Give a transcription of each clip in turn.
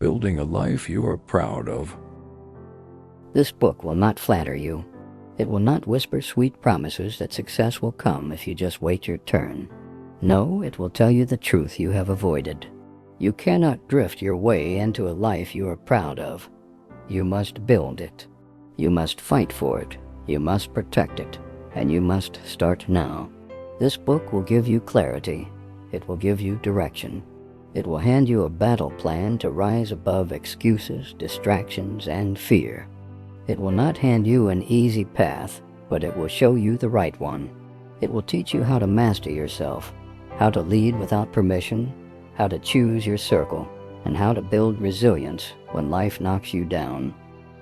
building a life you are proud of. This book will not flatter you. It will not whisper sweet promises that success will come if you just wait your turn. No, it will tell you the truth you have avoided. You cannot drift your way into a life you are proud of. You must build it. You must fight for it. You must protect it. And you must start now. This book will give you clarity. It will give you direction. It will hand you a battle plan to rise above excuses, distractions, and fear. It will not hand you an easy path, but it will show you the right one. It will teach you how to master yourself, how to lead without permission, how to choose your circle, and how to build resilience when life knocks you down.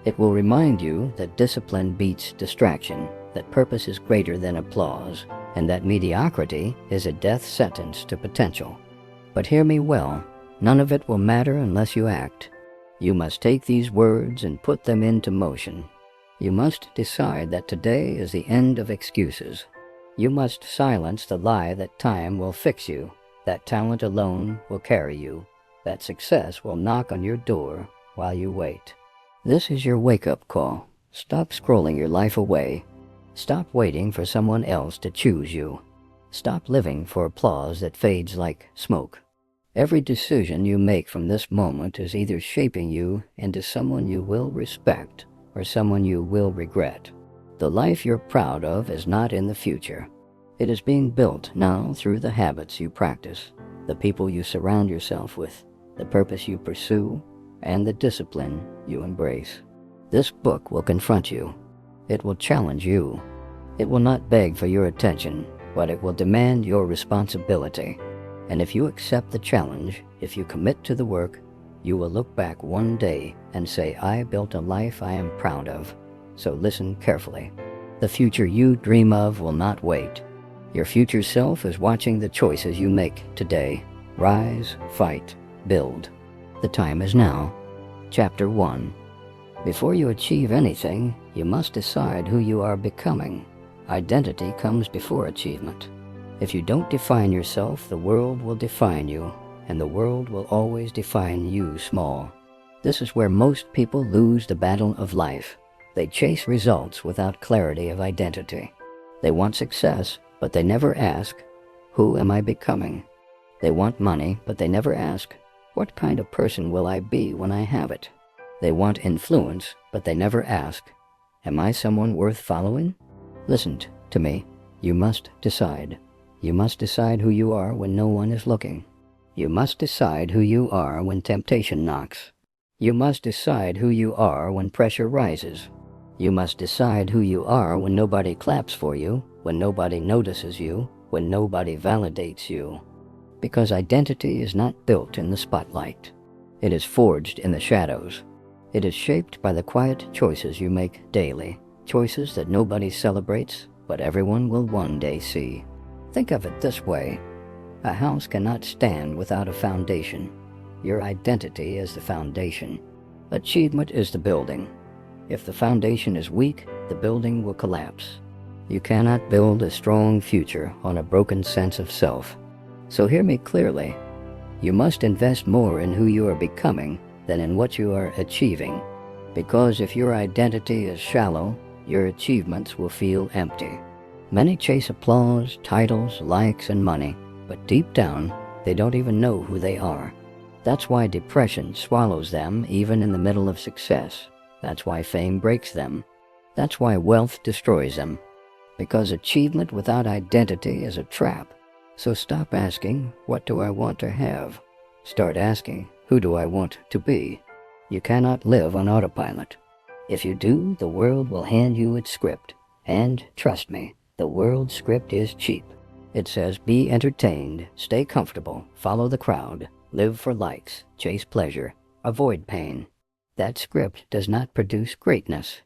It will remind you that discipline beats distraction, that purpose is greater than applause, and that mediocrity is a death sentence to potential. But hear me well, none of it will matter unless you act. You must take these words and put them into motion. You must decide that today is the end of excuses. You must silence the lie that time will fix you, that talent alone will carry you, that success will knock on your door while you wait. This is your wake-up call. Stop scrolling your life away. Stop waiting for someone else to choose you. Stop living for applause that fades like smoke. Every decision you make from this moment is either shaping you into someone you will respect or someone you will regret. The life you're proud of is not in the future. It is being built now through the habits you practice, the people you surround yourself with, the purpose you pursue, and the discipline you embrace. This book will confront you. It will challenge you. It will not beg for your attention, but it will demand your responsibility. And if you accept the challenge, if you commit to the work, you will look back one day and say, I built a life I am proud of. So listen carefully. The future you dream of will not wait. Your future self is watching the choices you make today. Rise, fight, build. The time is now. Chapter 1. Before you achieve anything, you must decide who you are becoming. Identity comes before achievement. If you don't define yourself, the world will define you, and the world will always define you small. This is where most people lose the battle of life. They chase results without clarity of identity. They want success, but they never ask, who am I becoming? They want money, but they never ask, what kind of person will I be when I have it? They want influence, but they never ask, am I someone worth following? Listen to me. You must decide. You must decide who you are when no one is looking. You must decide who you are when temptation knocks. You must decide who you are when pressure rises. You must decide who you are when nobody claps for you, when nobody notices you, when nobody validates you. Because identity is not built in the spotlight. It is forged in the shadows. It is shaped by the quiet choices you make daily, choices that nobody celebrates, but everyone will one day see. Think of it this way. A house cannot stand without a foundation. Your identity is the foundation. Achievement is the building. If the foundation is weak, the building will collapse. You cannot build a strong future on a broken sense of self. So hear me clearly. You must invest more in who you are becoming than in what you are achieving. Because if your identity is shallow, your achievements will feel empty. Many chase applause, titles, likes, and money, but deep down, they don't even know who they are. That's why depression swallows them even in the middle of success. That's why fame breaks them. That's why wealth destroys them. Because achievement without identity is a trap. So stop asking, what do I want to have? Start asking, who do I want to be? You cannot live on autopilot. If you do, the world will hand you its script. And trust me, the world's script is cheap. It says be entertained, stay comfortable, follow the crowd, live for likes, chase pleasure, avoid pain. That script does not produce greatness.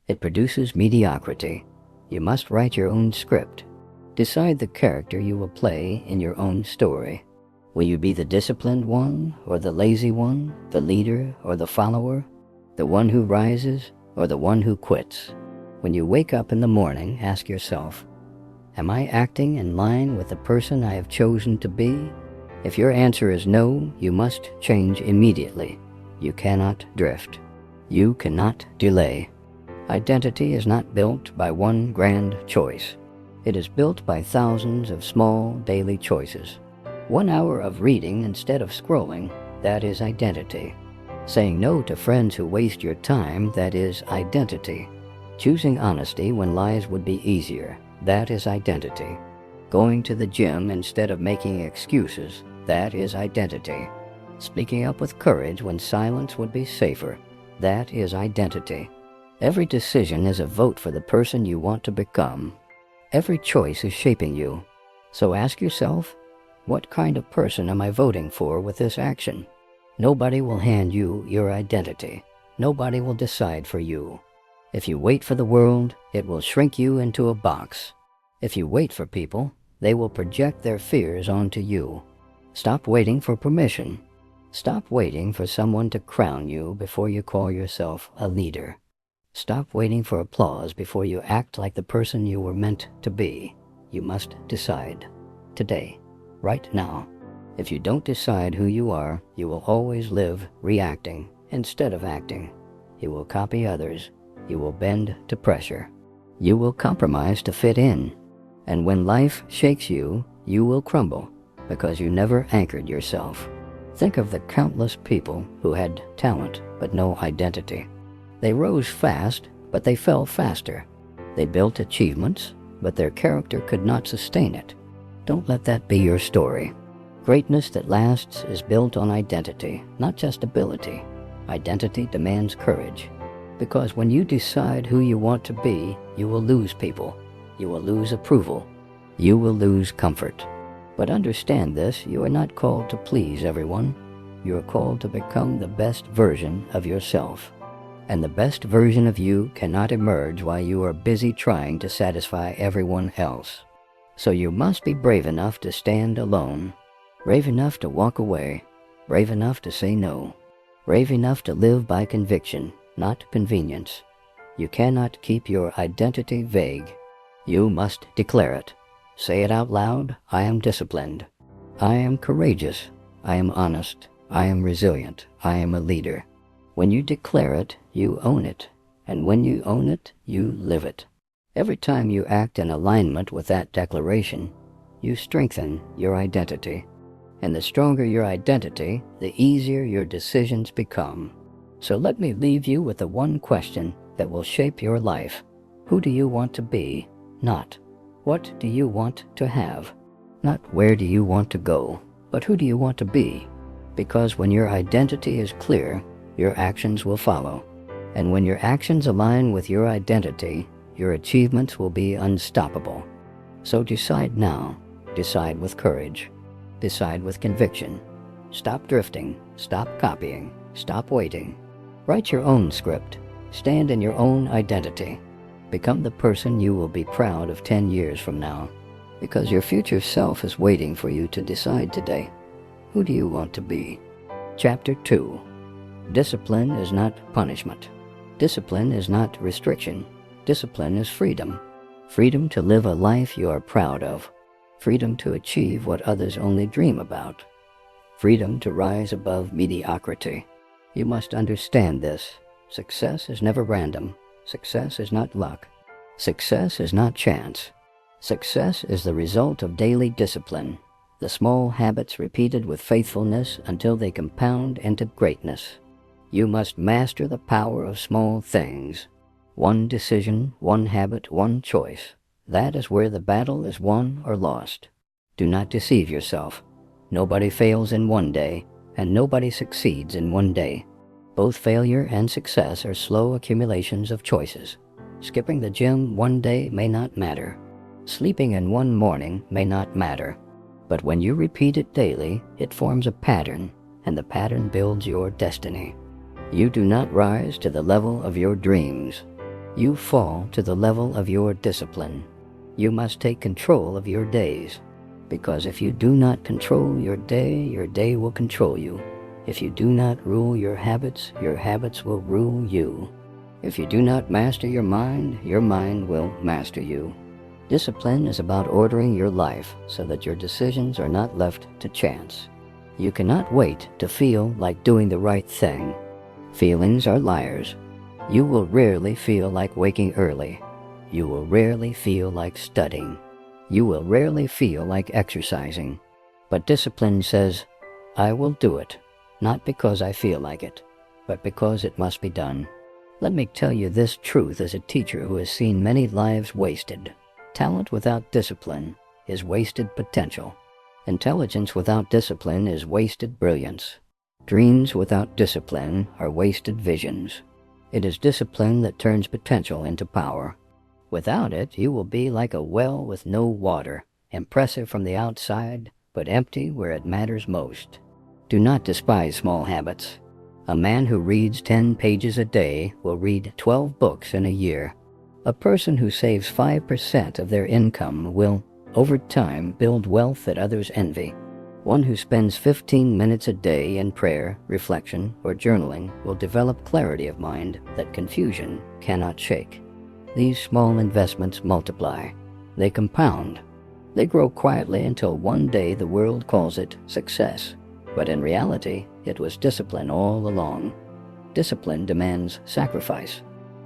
It produces mediocrity. You must write your own script. Decide the character you will play in your own story. Will you be the disciplined one or the lazy one, the leader or the follower, the one who rises or the one who quits? When you wake up in the morning, ask yourself, am I acting in line with the person I have chosen to be? If your answer is no, you must change immediately. You cannot drift. You cannot delay. Identity is not built by one grand choice. It is built by thousands of small daily choices. 1 hour of reading instead of scrolling, that is identity. Saying no to friends who waste your time, that is identity. Choosing honesty when lies would be easier, that is identity. Going to the gym instead of making excuses, that is identity. Speaking up with courage when silence would be safer, that is identity. Every decision is a vote for the person you want to become. Every choice is shaping you. So ask yourself, what kind of person am I voting for with this action? Nobody will hand you your identity. Nobody will decide for you. If you wait for the world, it will shrink you into a box. If you wait for people, they will project their fears onto you. Stop waiting for permission. Stop waiting for someone to crown you before you call yourself a leader. Stop waiting for applause before you act like the person you were meant to be. You must decide. Today. Right now. If you don't decide who you are, you will always live reacting instead of acting. You will copy others. You will bend to pressure. You will compromise to fit in. And when life shakes you, you will crumble because you never anchored yourself. Think of the countless people who had talent but no identity. They rose fast, but they fell faster. They built achievements, but their character could not sustain it. Don't let that be your story. Greatness that lasts is built on identity, not just ability. Identity demands courage. Because when you decide who you want to be, you will lose people. You will lose approval. You will lose comfort. But understand this, you are not called to please everyone. You are called to become the best version of yourself. And the best version of you cannot emerge while you are busy trying to satisfy everyone else. So you must be brave enough to stand alone, brave enough to walk away, brave enough to say no, brave enough to live by conviction, not convenience. You cannot keep your identity vague. You must declare it. Say it out loud, I am disciplined. I am courageous. I am honest. I am resilient. I am a leader. When you declare it, you own it. And when you own it, you live it. Every time you act in alignment with that declaration, you strengthen your identity. And the stronger your identity, the easier your decisions become. So let me leave you with the one question that will shape your life. Who do you want to be? Not what do you want to have? Not where do you want to go, but who do you want to be? Because when your identity is clear, your actions will follow. And when your actions align with your identity, your achievements will be unstoppable. So decide now. Decide with courage. Decide with conviction. Stop drifting. Stop copying. Stop waiting. Write your own script. Stand in your own identity. Become the person you will be proud of 10 years from now. Because your future self is waiting for you to decide today. Who do you want to be? Chapter 2. Discipline is not punishment. Discipline is not restriction. Discipline is freedom. Freedom to live a life you are proud of. Freedom to achieve what others only dream about. Freedom to rise above mediocrity. You must understand this. Success is never random. Success is not luck. Success is not chance. Success is the result of daily discipline, the small habits repeated with faithfulness until they compound into greatness. You must master the power of small things. One decision, one habit, one choice. That is where the battle is won or lost. Do not deceive yourself. Nobody fails in one day, and nobody succeeds in one day. Both failure and success are slow accumulations of choices. Skipping the gym one day may not matter. Sleeping in one morning may not matter. But when you repeat it daily, it forms a pattern, and the pattern builds your destiny. You do not rise to the level of your dreams. You fall to the level of your discipline. You must take control of your days. Because if you do not control your day will control you. If you do not rule your habits will rule you. If you do not master your mind will master you. Discipline is about ordering your life so that your decisions are not left to chance. You cannot wait to feel like doing the right thing. Feelings are liars. You will rarely feel like waking early. You will rarely feel like studying. You will rarely feel like exercising. But discipline says, I will do it, not because I feel like it, but because it must be done. Let me tell you this truth as a teacher who has seen many lives wasted. Talent without discipline is wasted potential. Intelligence without discipline is wasted brilliance. Dreams without discipline are wasted visions. It is discipline that turns potential into power. Without it, you will be like a well with no water, impressive from the outside, but empty where it matters most. Do not despise small habits. A man who reads 10 pages a day will read 12 books in a year. A person who saves 5% of their income will, over time, build wealth that others envy. One who spends 15 minutes a day in prayer, reflection, or journaling will develop clarity of mind that confusion cannot shake. These small investments multiply. They compound. They grow quietly until one day the world calls it success. But in reality, it was discipline all along. Discipline demands sacrifice.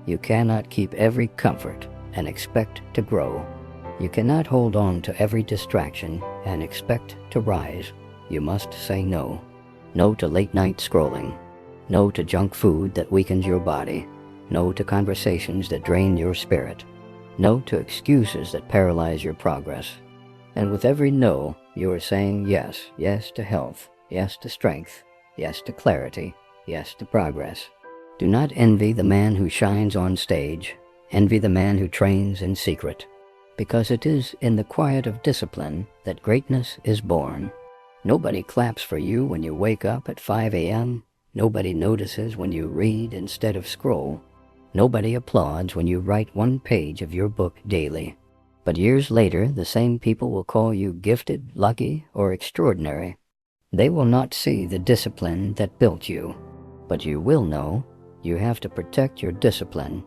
You cannot keep every comfort and expect to grow. You cannot hold on to every distraction and expect to rise. You must say no. No to late-night scrolling. No to junk food that weakens your body. No to conversations that drain your spirit. No to excuses that paralyze your progress. And with every no, you are saying yes. Yes to health. Yes to strength. Yes to clarity. Yes to progress. Do not envy the man who shines on stage. Envy the man who trains in secret. Because it is in the quiet of discipline that greatness is born. Nobody claps for you when you wake up at 5 a.m. Nobody notices when you read instead of scroll. Nobody applauds when you write 1 page of your book daily. But years later, the same people will call you gifted, lucky, or extraordinary. They will not see the discipline that built you. But you will know you have to protect your discipline.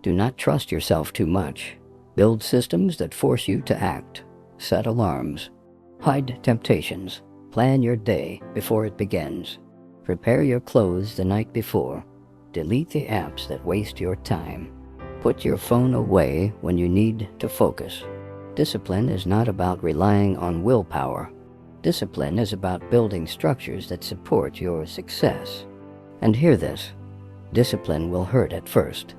Do not trust yourself too much. Build systems that force you to act. Set alarms. Hide temptations. Plan your day before it begins. Prepare your clothes the night before. Delete the apps that waste your time. Put your phone away when you need to focus. Discipline is not about relying on willpower. Discipline is about building structures that support your success. And hear this. Discipline will hurt at first.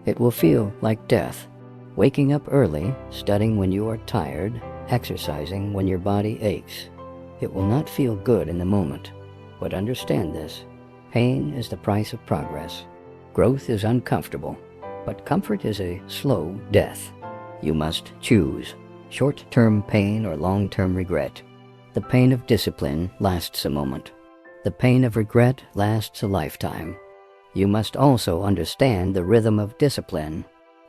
It will feel like death. Waking up early, studying when you are tired, exercising when your body aches. It will not feel good in the moment. But understand this. Pain is the price of progress. Growth is uncomfortable. But comfort is a slow death. You must choose short-term pain or long-term regret. The pain of discipline lasts a moment. The pain of regret lasts a lifetime. You must also understand the rhythm of discipline.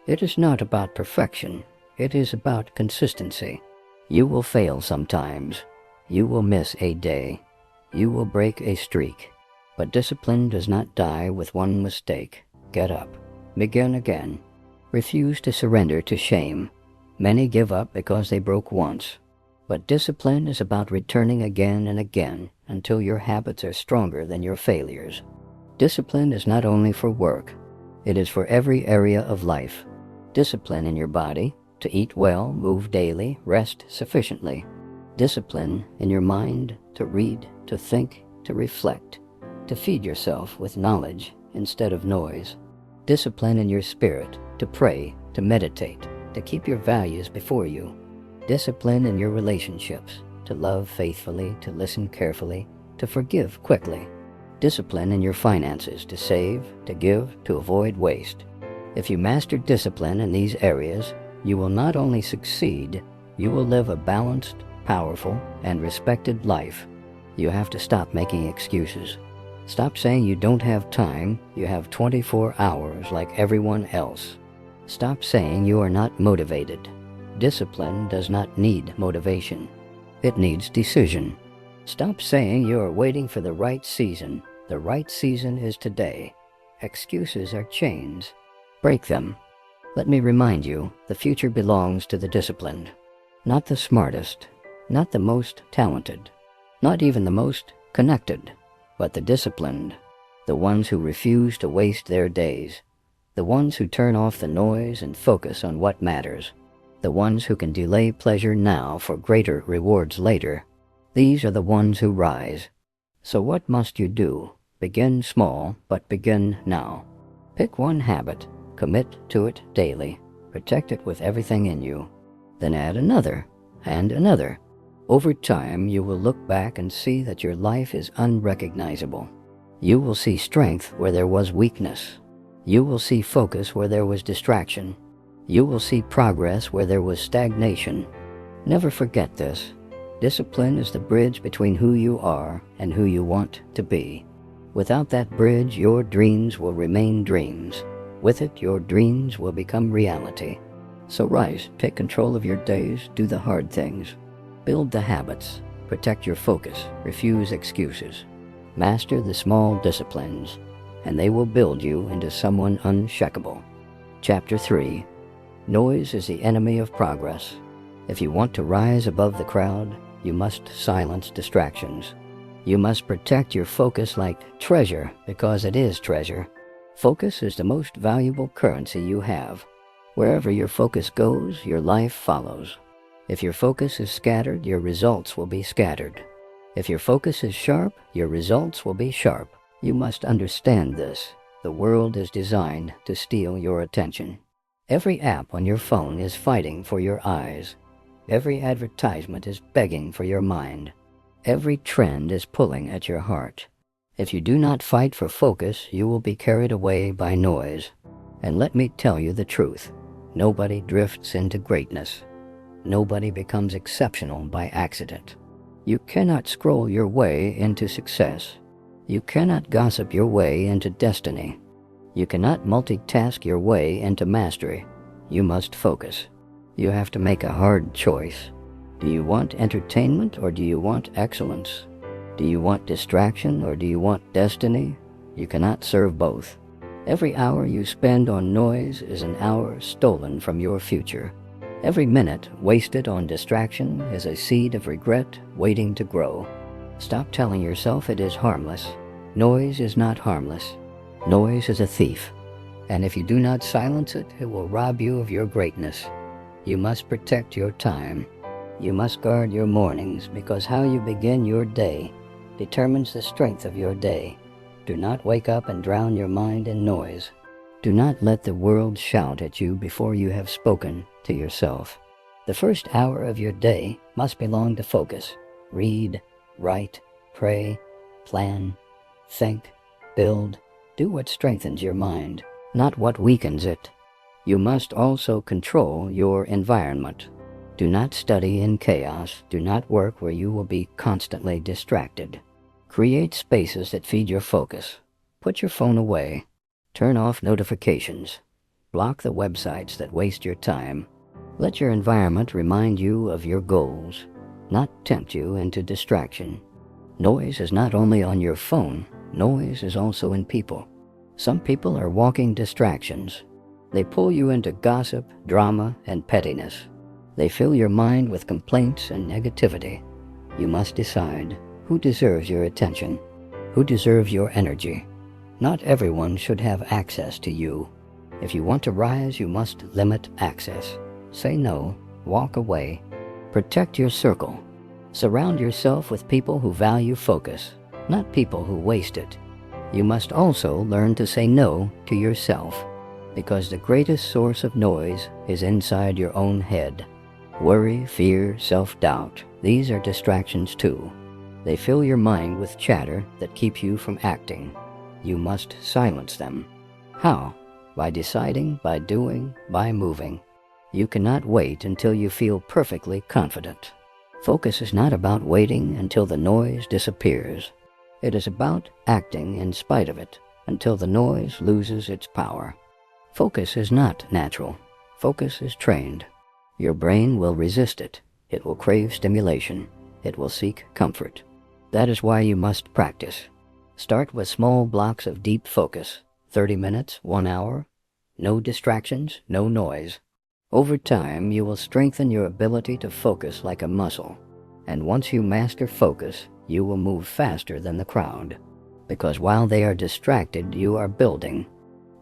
It is not about perfection. It is about consistency. You will fail sometimes. You will miss a day. You will break a streak. But discipline does not die with one mistake. Get up. Begin again. Refuse to surrender to shame. Many give up because they broke once. But discipline is about returning again and again until your habits are stronger than your failures. Discipline is not only for work. It is for every area of life. Discipline in your body, to eat well, move daily, rest sufficiently. Discipline in your mind, to read, to think, to reflect, to feed yourself with knowledge instead of noise. Discipline in your spirit, to pray, to meditate, to keep your values before you. Discipline in your relationships, to love faithfully, to listen carefully, to forgive quickly. Discipline in your finances, to save, to give, to avoid waste. If you master discipline in these areas, you will not only succeed, you will live a balanced, powerful, and respected life. You have to stop making excuses. Stop saying you don't have time, you have 24 hours like everyone else. Stop saying you are not motivated. Discipline does not need motivation. It needs decision. Stop saying you are waiting for the right season. The right season is today. Excuses are chains. Break them. Let me remind you, the future belongs to the disciplined. Not the smartest, not the most talented, not even the most connected, but the disciplined. the ones who refuse to waste their days, the ones who turn off the noise and focus on what matters, the ones who can delay pleasure now for greater rewards later. These are the ones who rise. So what must you do? Begin small, but begin now. Pick one habit, commit to it daily, protect it with everything in you. Then add another, and another. Over time, you will look back and see that your life is unrecognizable. You will see strength where there was weakness. You will see focus where there was distraction. You will see progress where there was stagnation. Never forget this. Discipline is the bridge between who you are and who you want to be. Without that bridge, your dreams will remain dreams. With it, your dreams will become reality. So rise, take control of your days, do the hard things. Build the habits, protect your focus, refuse excuses. Master the small disciplines, and they will build you into someone unshakable. Chapter 3. Noise is the enemy of progress. If you want to rise above the crowd, you must silence distractions. You must protect your focus like treasure, because it is treasure. Focus is the most valuable currency you have. Wherever your focus goes, your life follows. If your focus is scattered, your results will be scattered. If your focus is sharp, your results will be sharp. You must understand this. The world is designed to steal your attention. Every app on your phone is fighting for your eyes. Every advertisement is begging for your mind. Every trend is pulling at your heart. If you do not fight for focus, you will be carried away by noise. And let me tell you the truth. Nobody drifts into greatness. Nobody becomes exceptional by accident. You cannot scroll your way into success. You cannot gossip your way into destiny. You cannot multitask your way into mastery. You must focus. You have to make a hard choice. Do you want entertainment or do you want excellence? Do you want distraction or do you want destiny? You cannot serve both. Every hour you spend on noise is an hour stolen from your future. Every minute wasted on distraction is a seed of regret waiting to grow. Stop telling yourself it is harmless. Noise is not harmless. Noise is a thief. And if you do not silence it, it will rob you of your greatness. You must protect your time. You must guard your mornings, because how you begin your day determines the strength of your day. Do not wake up and drown your mind in noise. Do not let the world shout at you before you have spoken to yourself. The first hour of your day must belong to focus. Read, write, pray, plan, think, build. Do what strengthens your mind, not what weakens it. You must also control your environment. Do not study in chaos. Do not work where you will be constantly distracted. Create spaces that feed your focus. Put your phone away. Turn off notifications. Block the websites that waste your time. Let your environment remind you of your goals, not tempt you into distraction. Noise is not only on your phone, noise is also in people. Some people are walking distractions. They pull you into gossip, drama, and pettiness. They fill your mind with complaints and negativity. You must decide who deserves your attention, who deserves your energy. Not everyone should have access to you. If you want to rise, you must limit access. Say no, walk away. Protect your circle. Surround yourself with people who value focus, not people who waste it. You must also learn to say no to yourself, because the greatest source of noise is inside your own head. Worry, fear, self-doubt, these are distractions too. They fill your mind with chatter that keeps you from acting. You must silence them. How? By deciding, by doing, by moving. You cannot wait until you feel perfectly confident. Focus is not about waiting until the noise disappears. It is about acting in spite of it until the noise loses its power. Focus is not natural. Focus is trained. Your brain will resist it. It will crave stimulation. It will seek comfort. That is why you must practice. Start with small blocks of deep focus, 30 minutes, 1 hour. No distractions, no noise. Over time, you will strengthen your ability to focus like a muscle. And once you master focus, you will move faster than the crowd. Because while they are distracted, you are building.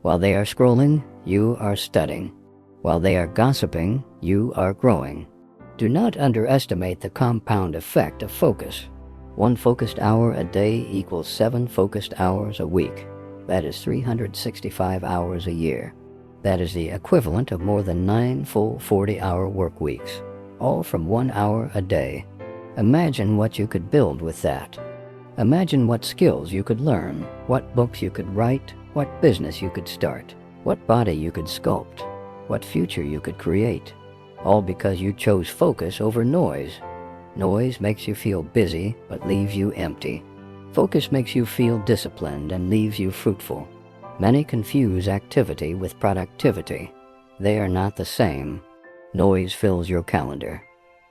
While they are scrolling, you are studying. While they are gossiping, you are growing. Do not underestimate the compound effect of focus. 1 focused hour a day equals 7 focused hours a week. That is 365 hours a year. That is the equivalent of more than 9 full 40-hour work weeks, all from 1 hour a day. Imagine what you could build with that. Imagine what skills you could learn, what books you could write, what business you could start, what body you could sculpt, what future you could create, all because you chose focus over noise. Noise makes you feel busy but leaves you empty. Focus makes you feel disciplined and leaves you fruitful. Many confuse activity with productivity. They are not the same. Noise fills your calendar.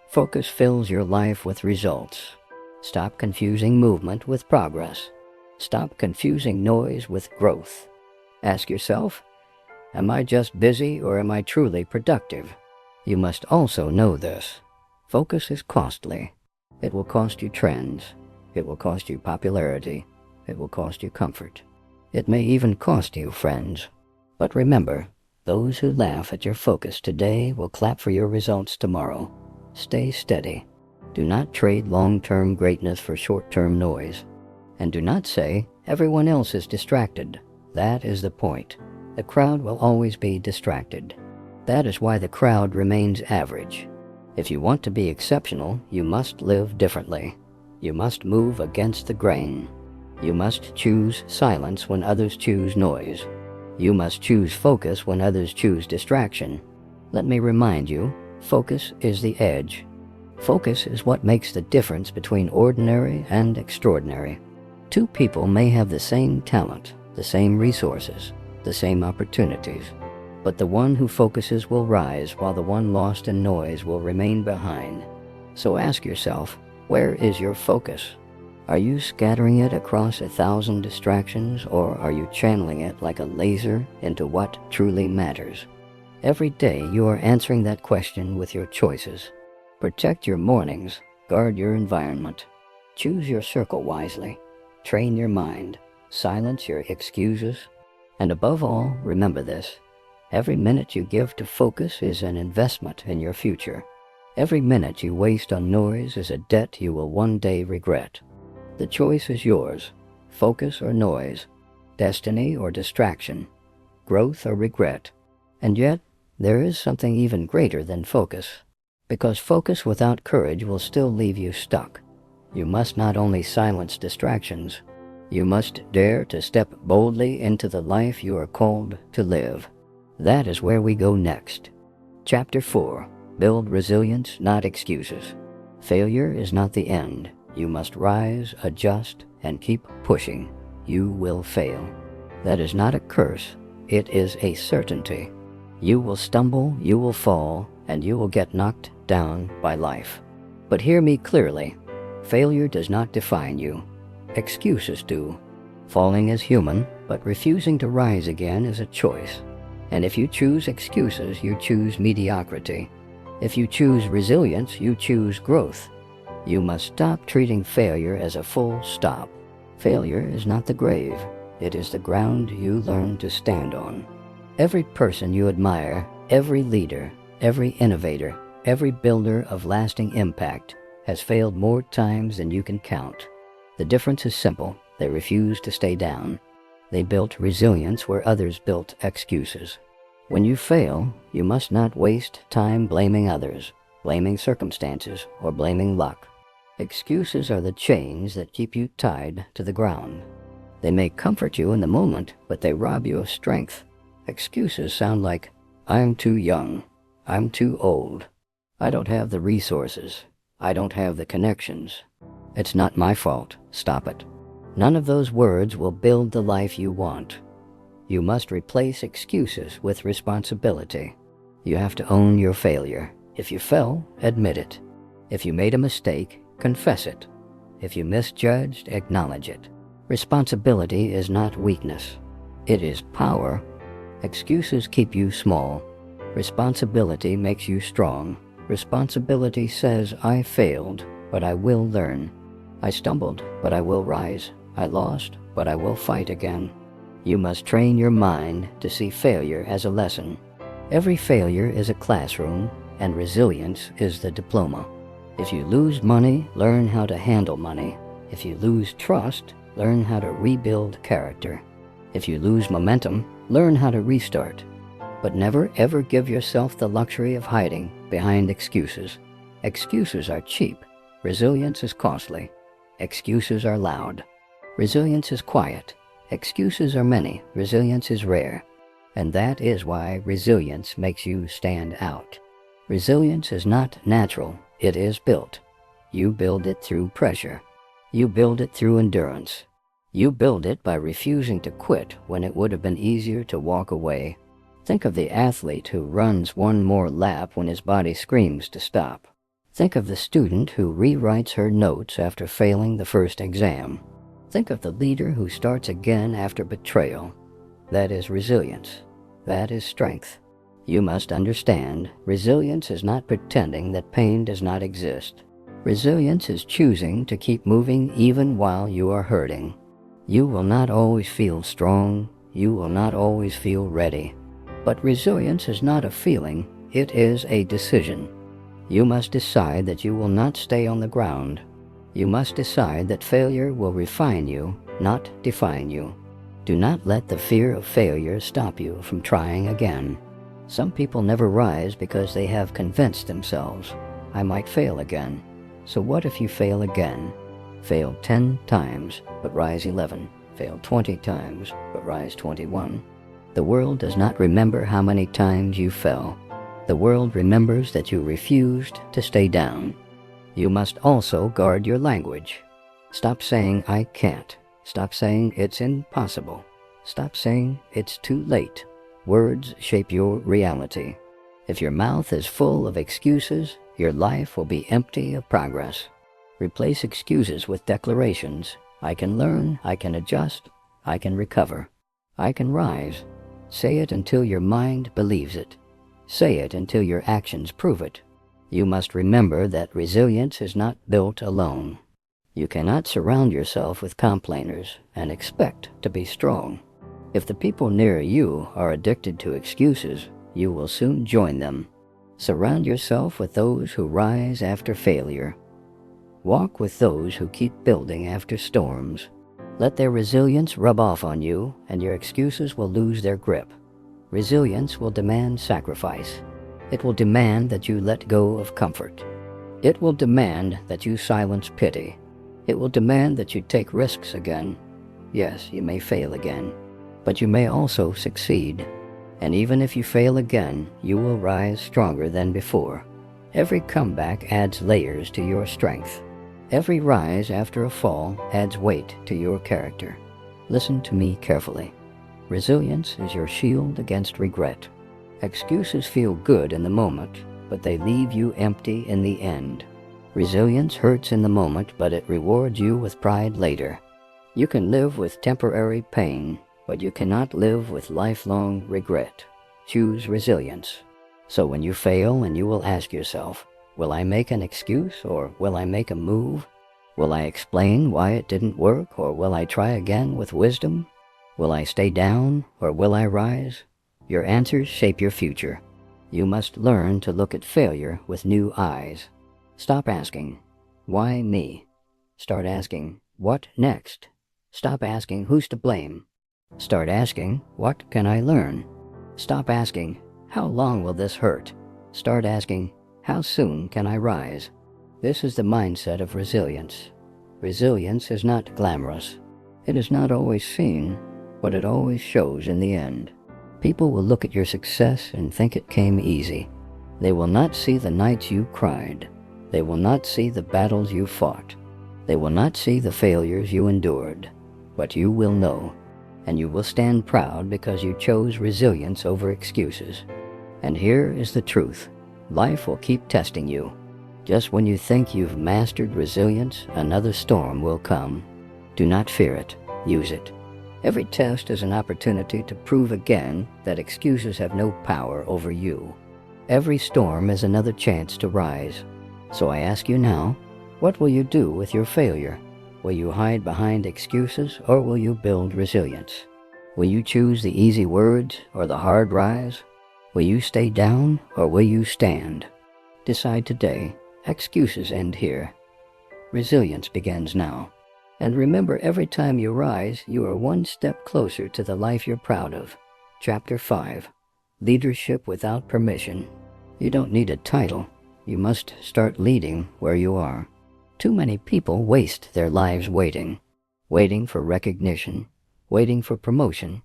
Focus fills your life with results. Stop confusing movement with progress. Stop confusing noise with growth. Ask yourself, am I just busy or am I truly productive? You must also know this. Focus is costly. It will cost you trends. It will cost you popularity. It will cost you comfort. It may even cost you friends. But remember, those who laugh at your focus today will clap for your results tomorrow. Stay steady. Do not trade long-term greatness for short-term noise. And do not say, everyone else is distracted. That is the point. The crowd will always be distracted. That is why the crowd remains average. If you want to be exceptional, you must live differently. You must move against the grain. You must choose silence when others choose noise. You must choose focus when others choose distraction. Let me remind you, focus is the edge. Focus is what makes the difference between ordinary and extraordinary. 2 people may have the same talent, the same resources, the same opportunities, but the one who focuses will rise while the one lost in noise will remain behind. So ask yourself, where is your focus? Are you scattering it across 1,000 distractions, or are you channeling it like a laser into what truly matters? Every day you are answering that question with your choices. Protect your mornings, guard your environment. Choose your circle wisely. Train your mind. Silence your excuses. And above all, remember this. Every minute you give to focus is an investment in your future. Every minute you waste on noise is a debt you will one day regret. The choice is yours. Focus or noise. Destiny or distraction. Growth or regret. And yet, there is something even greater than focus. Because focus without courage will still leave you stuck. You must not only silence distractions, you must dare to step boldly into the life you are called to live. That is where we go next. Chapter 4. Build resilience, not excuses. Failure is not the end. You must rise, adjust, and keep pushing. You will fail. That is not a curse. It is a certainty. You will stumble, you will fall, and you will get knocked down by life. But hear me clearly. Failure does not define you. Excuses do. Falling is human, but refusing to rise again is a choice. And if you choose excuses, you choose mediocrity. If you choose resilience, you choose growth. You must stop treating failure as a full stop. Failure is not the grave. It is the ground you learn to stand on. Every person you admire, every leader, every innovator, every builder of lasting impact has failed more times than you can count. The difference is simple. They refused to stay down. They built resilience where others built excuses. When you fail, you must not waste time blaming others, blaming circumstances, or blaming luck. Excuses are the chains that keep you tied to the ground. They may comfort you in the moment, but they rob you of strength. Excuses sound like, I'm too young, I'm too old, I don't have the resources, I don't have the connections. It's not my fault, stop it. None of those words will build the life you want. You must replace excuses with responsibility. You have to own your failure. If you fell, admit it. If you made a mistake, confess it. If you misjudged, acknowledge it. Responsibility is not weakness. It is power. Excuses keep you small. Responsibility makes you strong. Responsibility says, I failed, but I will learn. I stumbled, but I will rise. I lost, but I will fight again. You must train your mind to see failure as a lesson. Every failure is a classroom, and resilience is the diploma. If you lose money, learn how to handle money. If you lose trust, learn how to rebuild character. If you lose momentum, learn how to restart. But never ever give yourself the luxury of hiding behind excuses. Excuses are cheap. Resilience is costly. Excuses are loud. Resilience is quiet. Excuses are many. Resilience is rare. And that is why resilience makes you stand out. Resilience is not natural. It is built. You build it through pressure. You build it through endurance. You build it by refusing to quit when it would have been easier to walk away. Think of the athlete who runs one more lap when his body screams to stop. Think of the student who rewrites her notes after failing the first exam. Think of the leader who starts again after betrayal. That is resilience. That is strength. You must understand, resilience is not pretending that pain does not exist. Resilience is choosing to keep moving even while you are hurting. You will not always feel strong. You will not always feel ready. But resilience is not a feeling, it is a decision. You must decide that you will not stay on the ground. You must decide that failure will refine you, not define you. Do not let the fear of failure stop you from trying again. Some people never rise because they have convinced themselves, I might fail again. So what if you fail again? Fail 10 times, but rise 11. Fail 20 times, but rise 21. The world does not remember how many times you fell. The world remembers that you refused to stay down. You must also guard your language. Stop saying, I can't. Stop saying, it's impossible. Stop saying, it's too late. Words shape your reality. If your mouth is full of excuses, your life will be empty of progress. Replace excuses with declarations. I can learn, I can adjust, I can recover. I can rise. Say it until your mind believes it. Say it until your actions prove it. You must remember that resilience is not built alone. You cannot surround yourself with complainers and expect to be strong. If the people near you are addicted to excuses, you will soon join them. Surround yourself with those who rise after failure. Walk with those who keep building after storms. Let their resilience rub off on you, and your excuses will lose their grip. Resilience will demand sacrifice. It will demand that you let go of comfort. It will demand that you silence pity. It will demand that you take risks again. Yes, you may fail again, but you may also succeed. And even if you fail again, you will rise stronger than before. Every comeback adds layers to your strength. Every rise after a fall adds weight to your character. Listen to me carefully. Resilience is your shield against regret. Excuses feel good in the moment, but they leave you empty in the end. Resilience hurts in the moment, but it rewards you with pride later. You can live with temporary pain, but you cannot live with lifelong regret. Choose resilience. So when you fail, and you will ask yourself, will I make an excuse, or will I make a move? Will I explain why it didn't work, or will I try again with wisdom? Will I stay down, or will I rise? Your answers shape your future. You must learn to look at failure with new eyes. Stop asking, why me? Start asking, what next? Stop asking, who's to blame? Start asking, what can I learn? Stop asking, how long will this hurt? Start asking, how soon can I rise? This is the mindset of resilience. Resilience is not glamorous. It is not always seen, but it always shows in the end. People will look at your success and think it came easy. They will not see the nights you cried. They will not see the battles you fought. They will not see the failures you endured. But you will know, and you will stand proud because you chose resilience over excuses. And here is the truth. Life will keep testing you. Just when you think you've mastered resilience, another storm will come. Do not fear it. Use it. Every test is an opportunity to prove again that excuses have no power over you. Every storm is another chance to rise. So I ask you now, what will you do with your failure? Will you hide behind excuses, or will you build resilience? Will you choose the easy words or the hard rise? Will you stay down, or will you stand? Decide today. Excuses end here. Resilience begins now. And remember, every time you rise, you are one step closer to the life you're proud of. Chapter 5. Leadership Without Permission. You don't need a title. You must start leading where you are. Too many people waste their lives waiting for recognition, waiting for promotion,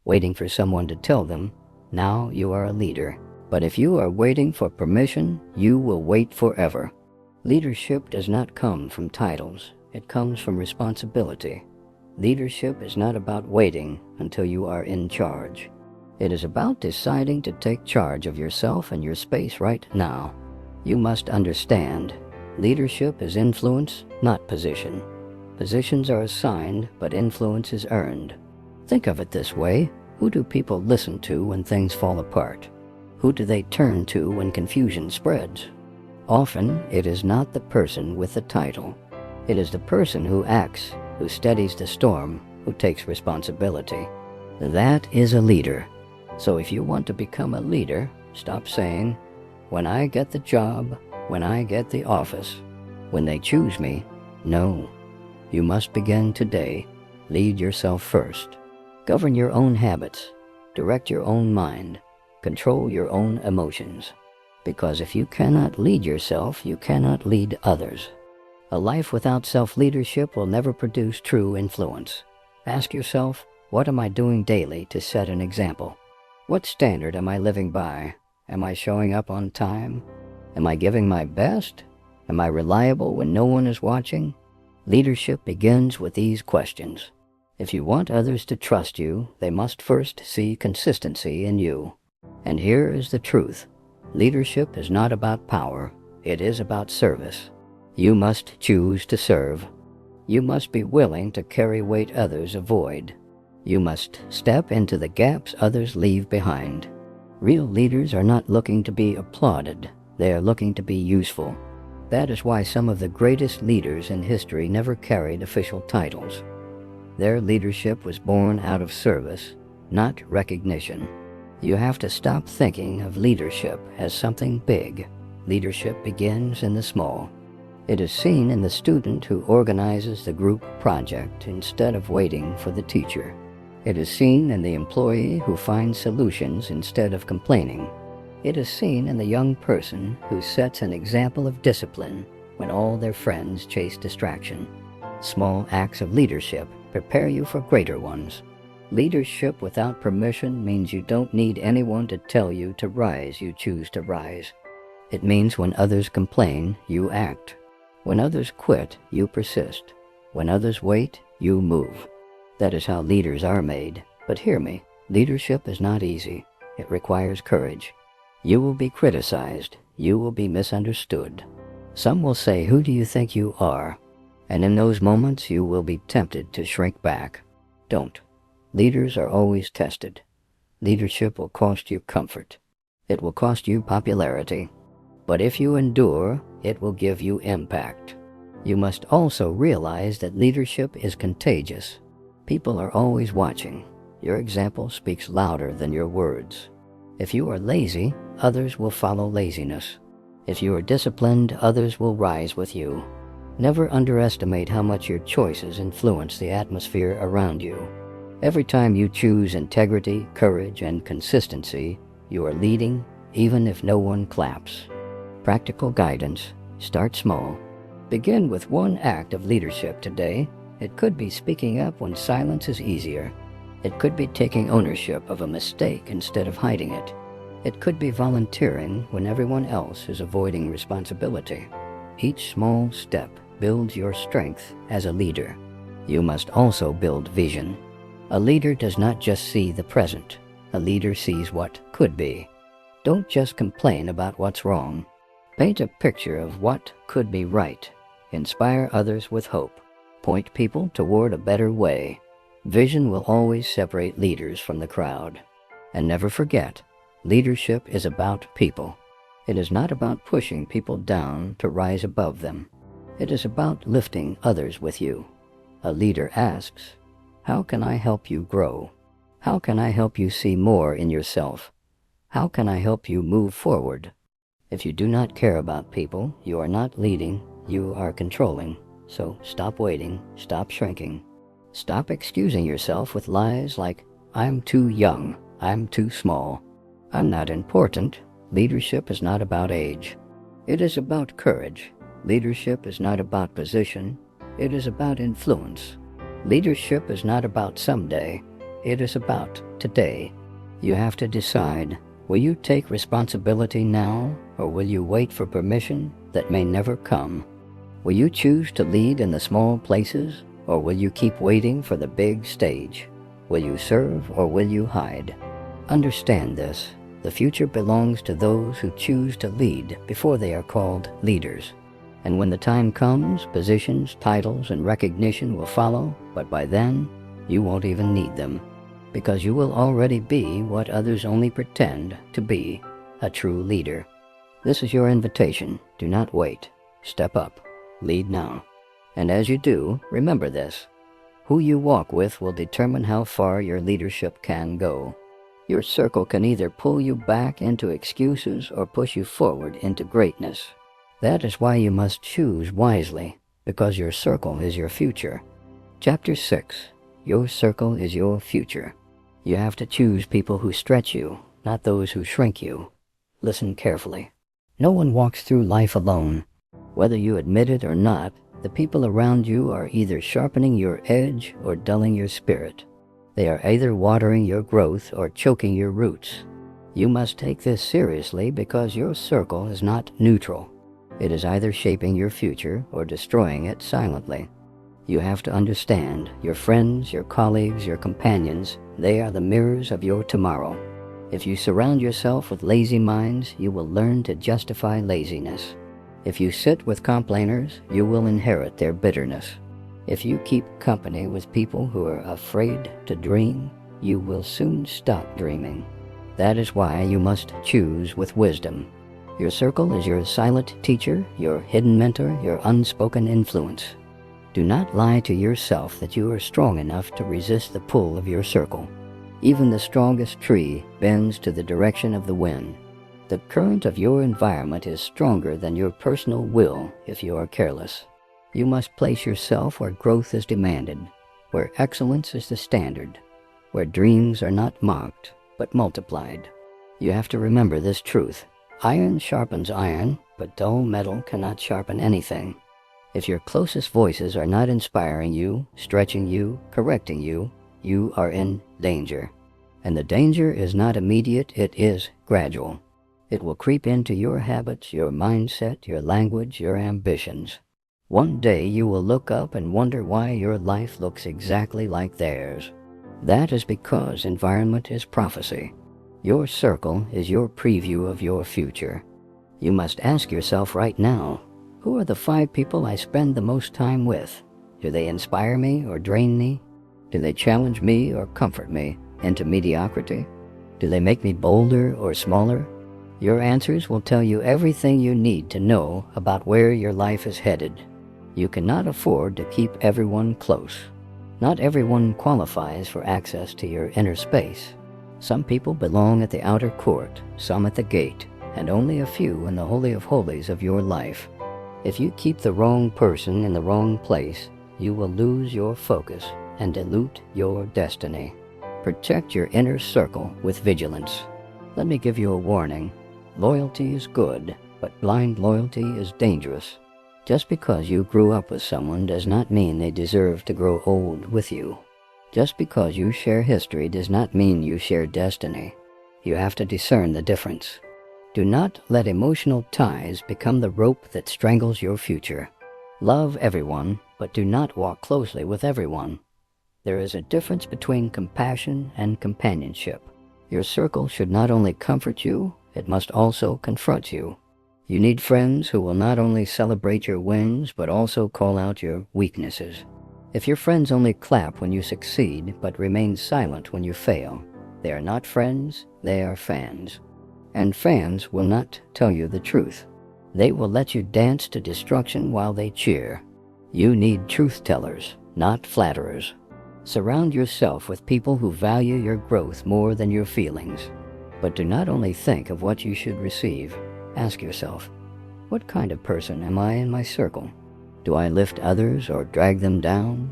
waiting for someone to tell them, now you are a leader. But if you are waiting for permission, you will wait forever. Leadership does not come from titles. It comes from responsibility. Leadership is not about waiting until you are in charge. It is about deciding to take charge of yourself and your space right now. You must understand, leadership is influence, not position. Positions are assigned, but influence is earned. Think of it this way. Who do people listen to when things fall apart? Who do they turn to when confusion spreads? Often, it is not the person with the title. It is the person who acts, who steadies the storm, who takes responsibility. That is a leader. So if you want to become a leader, stop saying, when I get the job, when I get the office, when they choose me. No. You must begin today. Lead yourself first. Govern your own habits. Direct your own mind. Control your own emotions. Because if you cannot lead yourself, you cannot lead others. A life without self-leadership will never produce true influence. Ask yourself, what am I doing daily to set an example? What standard am I living by? Am I showing up on time? Am I giving my best? Am I reliable when no one is watching? Leadership begins with these questions. If you want others to trust you, they must first see consistency in you. And here is the truth. Leadership is not about power. It is about service. You must choose to serve. You must be willing to carry weight others avoid. You must step into the gaps others leave behind. Real leaders are not looking to be applauded. They are looking to be useful. That is why some of the greatest leaders in history never carried official titles. Their leadership was born out of service, not recognition. You have to stop thinking of leadership as something big. Leadership begins in the small. It is seen in the student who organizes the group project instead of waiting for the teacher. It is seen in the employee who finds solutions instead of complaining. It is seen in the young person who sets an example of discipline when all their friends chase distraction. Small acts of leadership prepare you for greater ones. Leadership without permission means you don't need anyone to tell you to rise, you choose to rise. It means when others complain, you act. When others quit, you persist. When others wait, you move. That is how leaders are made. But hear me, leadership is not easy. It requires courage. You will be criticized. You will be misunderstood. Some will say, who do you think you are? And in those moments, you will be tempted to shrink back. Don't. Leaders are always tested. Leadership will cost you comfort. It will cost you popularity. But if you endure, it will give you impact. You must also realize that leadership is contagious. People are always watching. Your example speaks louder than your words. If you are lazy, others will follow laziness. If you are disciplined, others will rise with you. Never underestimate how much your choices influence the atmosphere around you. Every time you choose integrity, courage, and consistency, you are leading, even if no one claps. Practical guidance. Start small. Begin with one act of leadership today. It could be speaking up when silence is easier. It could be taking ownership of a mistake instead of hiding it. It could be volunteering when everyone else is avoiding responsibility. Each small step builds your strength as a leader. You must also build vision. A leader does not just see the present. A leader sees what could be. Don't just complain about what's wrong. Paint a picture of what could be right. Inspire others with hope. Point people toward a better way. Vision will always separate leaders from the crowd. And never forget, leadership is about people. It is not about pushing people down to rise above them. It is about lifting others with you. A leader asks, "How can I help you grow? How can I help you see more in yourself? How can I help you move forward?" If you do not care about people, you are not leading, you are controlling. So stop waiting, stop shrinking. Stop excusing yourself with lies like, "I'm too young, I'm too small, I'm not important." Leadership is not about age. It is about courage. Leadership is not about position. It is about influence. Leadership is not about someday. It is about today. You have to decide, will you take responsibility now, or will you wait for permission that may never come? Will you choose to lead in the small places, or will you keep waiting for the big stage? Will you serve, or will you hide? Understand this. The future belongs to those who choose to lead before they are called leaders. And when the time comes, positions, titles, and recognition will follow, but by then, you won't even need them, because you will already be what others only pretend to be, a true leader. This is your invitation. Do not wait. Step up. Lead now. And as you do, remember this. Who you walk with will determine how far your leadership can go. Your circle can either pull you back into excuses or push you forward into greatness. That is why you must choose wisely, because your circle is your future. Chapter 6. Your circle is your future. You have to choose people who stretch you, not those who shrink you. Listen carefully. No one walks through life alone. Whether you admit it or not, the people around you are either sharpening your edge or dulling your spirit. They are either watering your growth or choking your roots. You must take this seriously because your circle is not neutral. It is either shaping your future or destroying it silently. You have to understand, your friends, your colleagues, your companions, they are the mirrors of your tomorrow. If you surround yourself with lazy minds, you will learn to justify laziness. If you sit with complainers, you will inherit their bitterness. If you keep company with people who are afraid to dream, you will soon stop dreaming. That is why you must choose with wisdom. Your circle is your silent teacher, your hidden mentor, your unspoken influence. Do not lie to yourself that you are strong enough to resist the pull of your circle. Even the strongest tree bends to the direction of the wind. The current of your environment is stronger than your personal will if you are careless. You must place yourself where growth is demanded, where excellence is the standard, where dreams are not mocked, but multiplied. You have to remember this truth. Iron sharpens iron, but dull metal cannot sharpen anything. If your closest voices are not inspiring you, stretching you, correcting you, you are in danger. And the danger is not immediate, it is gradual. It will creep into your habits, your mindset, your language, your ambitions. One day you will look up and wonder why your life looks exactly like theirs. That is because environment is prophecy. Your circle is your preview of your future. You must ask yourself right now, who are the 5 people I spend the most time with? Do they inspire me or drain me? Do they challenge me or comfort me into mediocrity? Do they make me bolder or smaller? Your answers will tell you everything you need to know about where your life is headed. You cannot afford to keep everyone close. Not everyone qualifies for access to your inner space. Some people belong at the outer court, some at the gate, and only a few in the Holy of Holies of your life. If you keep the wrong person in the wrong place, you will lose your focus and dilute your destiny. Protect your inner circle with vigilance. Let me give you a warning. Loyalty is good, but blind loyalty is dangerous. Just because you grew up with someone does not mean they deserve to grow old with you. Just because you share history does not mean you share destiny. You have to discern the difference. Do not let emotional ties become the rope that strangles your future. Love everyone, but do not walk closely with everyone. There is a difference between compassion and companionship. Your circle should not only comfort you, it must also confront you. You need friends who will not only celebrate your wins, but also call out your weaknesses. If your friends only clap when you succeed, but remain silent when you fail, they are not friends, they are fans. And fans will not tell you the truth. They will let you dance to destruction while they cheer. You need truth tellers, not flatterers. Surround yourself with people who value your growth more than your feelings. But do not only think of what you should receive. Ask yourself, what kind of person am I in my circle? Do I lift others or drag them down?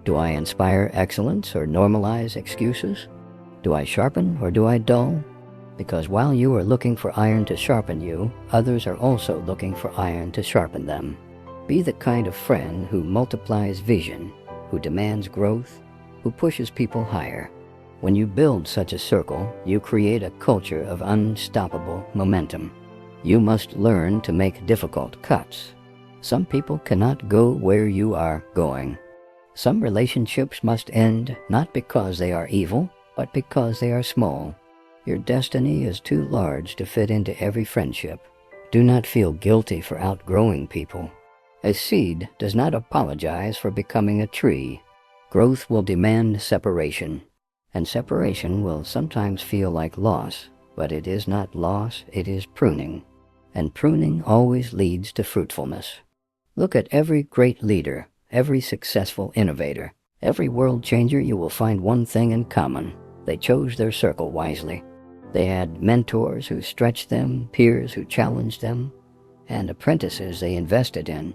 Do I inspire excellence or normalize excuses? Do I sharpen or do I dull? Because while you are looking for iron to sharpen you, others are also looking for iron to sharpen them. Be the kind of friend who multiplies vision, who demands growth, who pushes people higher. When you build such a circle, you create a culture of unstoppable momentum. You must learn to make difficult cuts. Some people cannot go where you are going. Some relationships must end not because they are evil, but because they are small. Your destiny is too large to fit into every friendship. Do not feel guilty for outgrowing people. A seed does not apologize for becoming a tree. Growth will demand separation, and separation will sometimes feel like loss, but it is not loss, it is pruning. And pruning always leads to fruitfulness. Look at every great leader, every successful innovator, every world changer. You will find one thing in common. They chose their circle wisely. They had mentors who stretched them, peers who challenged them, and apprentices they invested in.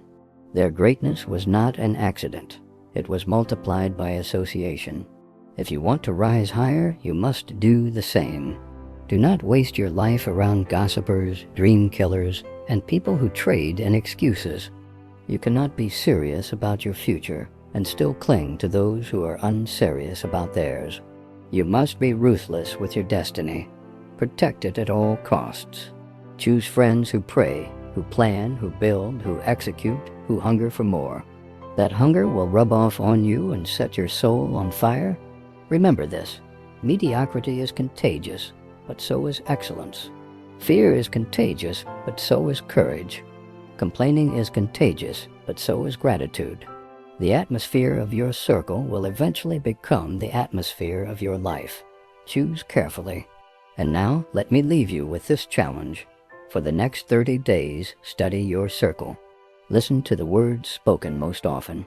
Their greatness was not an accident. It was multiplied by association. If you want to rise higher, you must do the same. Do not waste your life around gossipers, dream killers, and people who trade in excuses. You cannot be serious about your future and still cling to those who are unserious about theirs. You must be ruthless with your destiny. Protect it at all costs. Choose friends who pray, who plan, who build, who execute, who hunger for more. That hunger will rub off on you and set your soul on fire. Remember this: mediocrity is contagious, but so is excellence. Fear is contagious, but so is courage. Complaining is contagious, but so is gratitude. The atmosphere of your circle will eventually become the atmosphere of your life. Choose carefully. And now, let me leave you with this challenge. For the next 30 days, study your circle. Listen to the words spoken most often.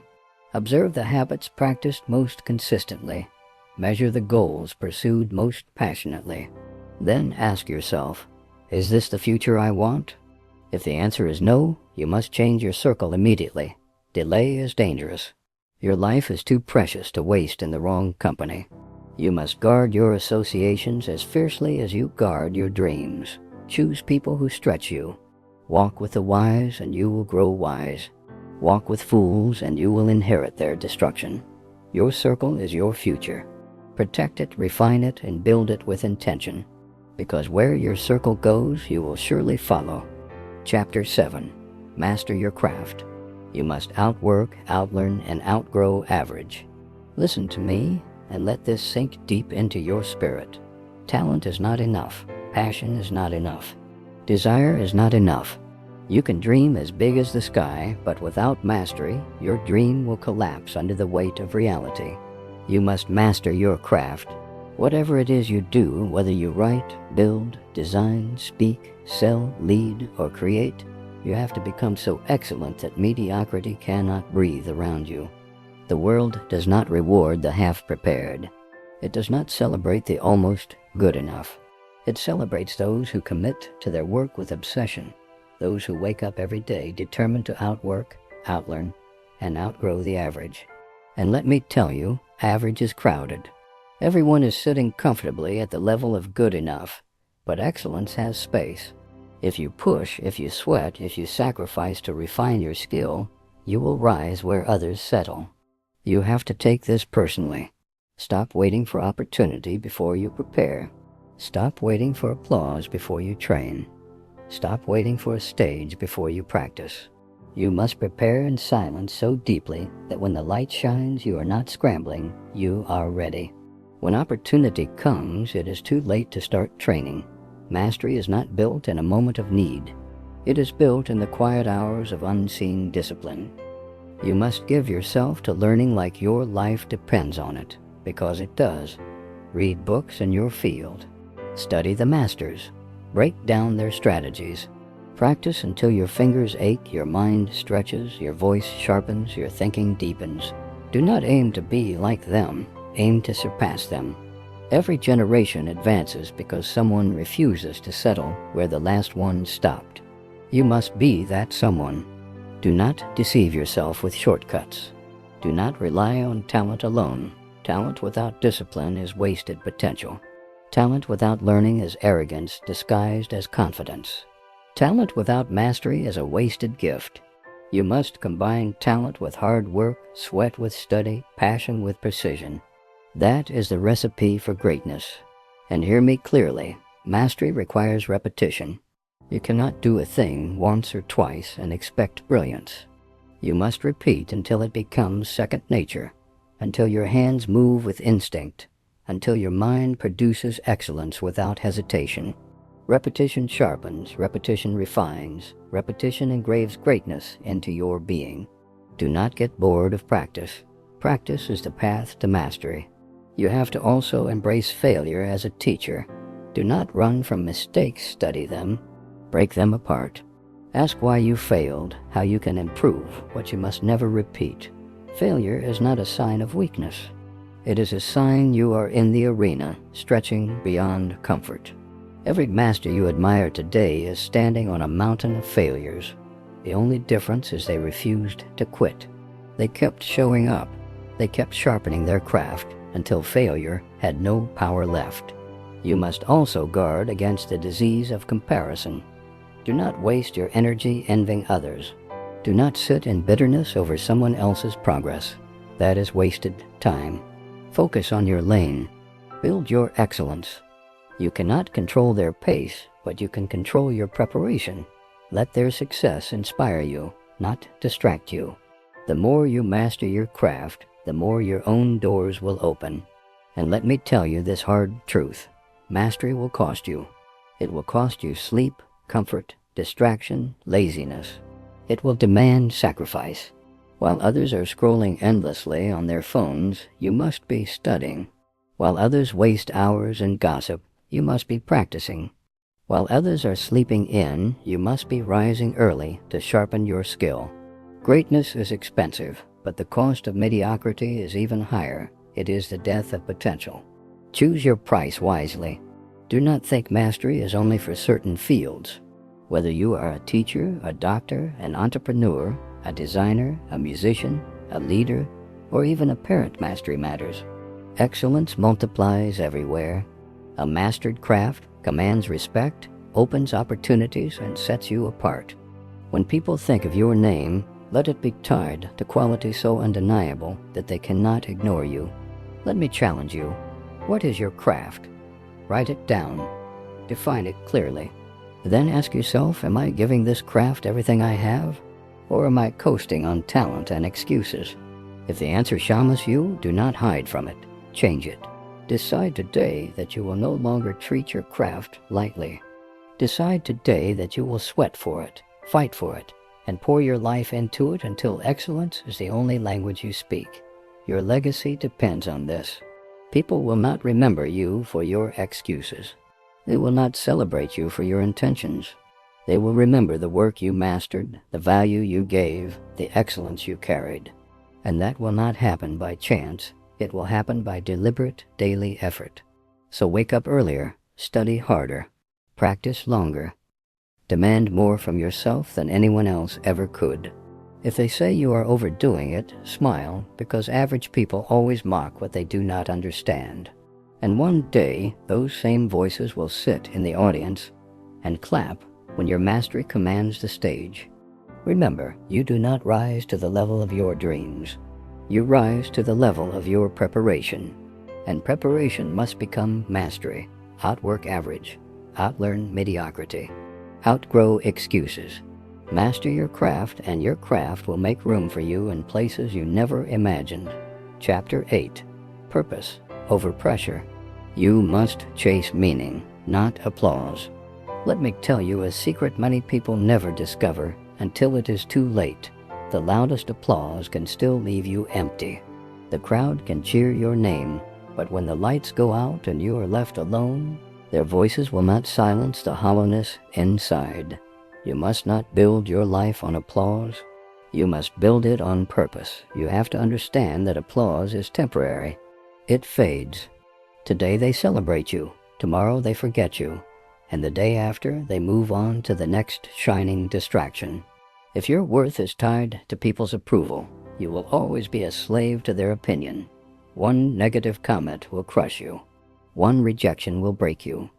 Observe the habits practiced most consistently. Measure the goals pursued most passionately. Then ask yourself, is this the future I want? If the answer is no, you must change your circle immediately. Delay is dangerous. Your life is too precious to waste in the wrong company. You must guard your associations as fiercely as you guard your dreams. Choose people who stretch you. Walk with the wise and you will grow wise. Walk with fools and you will inherit their destruction. Your circle is your future. Protect it, refine it, and build it with intention. Because where your circle goes, you will surely follow. Chapter 7. Master your craft. You must outwork, outlearn, and outgrow average. Listen to me and let this sink deep into your spirit. Talent is not enough. Passion is not enough. Desire is not enough. You can dream as big as the sky, but without mastery, your dream will collapse under the weight of reality. You must master your craft. Whatever it is you do, whether you write, build, design, speak, sell, lead, or create, you have to become so excellent that mediocrity cannot breathe around you. The world does not reward the half-prepared. It does not celebrate the almost good enough. It celebrates those who commit to their work with obsession, those who wake up every day determined to outwork, outlearn, and outgrow the average. And let me tell you, average is crowded. Everyone is sitting comfortably at the level of good enough, but excellence has space. If you push, if you sweat, if you sacrifice to refine your skill, you will rise where others settle. You have to take this personally. Stop waiting for opportunity before you prepare. Stop waiting for applause before you train. Stop waiting for a stage before you practice. You must prepare in silence so deeply that when the light shines, you are not scrambling, you are ready. When opportunity comes, it is too late to start training. Mastery is not built in a moment of need. It is built in the quiet hours of unseen discipline. You must give yourself to learning like your life depends on it, because it does. Read books in your field. Study the masters. Break down their strategies. Practice until your fingers ache, your mind stretches, your voice sharpens, your thinking deepens. Do not aim to be like them, aim to surpass them. Every generation advances because someone refuses to settle where the last one stopped. You must be that someone. Do not deceive yourself with shortcuts. Do not rely on talent alone. Talent without discipline is wasted potential. Talent without learning is arrogance disguised as confidence. Talent without mastery is a wasted gift. You must combine talent with hard work, sweat with study, passion with precision. That is the recipe for greatness. And hear me clearly, mastery requires repetition. You cannot do a thing once or twice and expect brilliance. You must repeat until it becomes second nature, until your hands move with instinct, until your mind produces excellence without hesitation. Repetition sharpens, repetition refines, repetition engraves greatness into your being. Do not get bored of practice. Practice is the path to mastery. You have to also embrace failure as a teacher. Do not run from mistakes, study them. Break them apart. Ask why you failed, how you can improve, what you must never repeat. Failure is not a sign of weakness. It is a sign you are in the arena, stretching beyond comfort. Every master you admire today is standing on a mountain of failures. The only difference is they refused to quit. They kept showing up. They kept sharpening their craft until failure had no power left. You must also guard against the disease of comparison. Do not waste your energy envying others. Do not sit in bitterness over someone else's progress. That is wasted time. Focus on your lane. Build your excellence. You cannot control their pace, but you can control your preparation. Let their success inspire you, not distract you. The more you master your craft, the more your own doors will open. And let me tell you this hard truth. Mastery will cost you. It will cost you sleep, comfort, distraction, laziness. It will demand sacrifice. While others are scrolling endlessly on their phones, you must be studying. While others waste hours in gossip, you must be practicing. While others are sleeping in, you must be rising early to sharpen your skill. Greatness is expensive, but the cost of mediocrity is even higher. It is the death of potential. Choose your price wisely. Do not think mastery is only for certain fields. Whether you are a teacher, a doctor, an entrepreneur, a designer, a musician, a leader, or even a parent, mastery matters. Excellence multiplies everywhere. A mastered craft commands respect, opens opportunities, and sets you apart. When people think of your name, let it be tied to qualities so undeniable that they cannot ignore you. Let me challenge you. What is your craft? Write it down. Define it clearly. Then ask yourself, am I giving this craft everything I have? Or am I coasting on talent and excuses? If the answer shamas you, do not hide from it. Change it. Decide today that you will no longer treat your craft lightly. Decide today that you will sweat for it, fight for it, and pour your life into it until excellence is the only language you speak. Your legacy depends on this. People will not remember you for your excuses. They will not celebrate you for your intentions. They will remember the work you mastered, the value you gave, the excellence you carried. And that will not happen by chance. It will happen by deliberate daily effort. So wake up earlier, study harder, practice longer. Demand more from yourself than anyone else ever could. If they say you are overdoing it, smile, because average people always mock what they do not understand. And one day, those same voices will sit in the audience and clap when your mastery commands the stage. Remember, you do not rise to the level of your dreams. You rise to the level of your preparation. And preparation must become mastery, outwork average, outlearn mediocrity, outgrow excuses. Master your craft, and your craft will make room for you in places you never imagined. Chapter 8. Purpose over pressure. You must chase meaning, not applause. Let me tell you a secret many people never discover until it is too late. The loudest applause can still leave you empty. The crowd can cheer your name, but when the lights go out and you are left alone, their voices will not silence the hollowness inside. You must not build your life on applause. You must build it on purpose. You have to understand that applause is temporary. It fades. Today they celebrate you, tomorrow they forget you, and the day after they move on to the next shining distraction. If your worth is tied to people's approval, you will always be a slave to their opinion. One negative comment will crush you. One rejection will break you.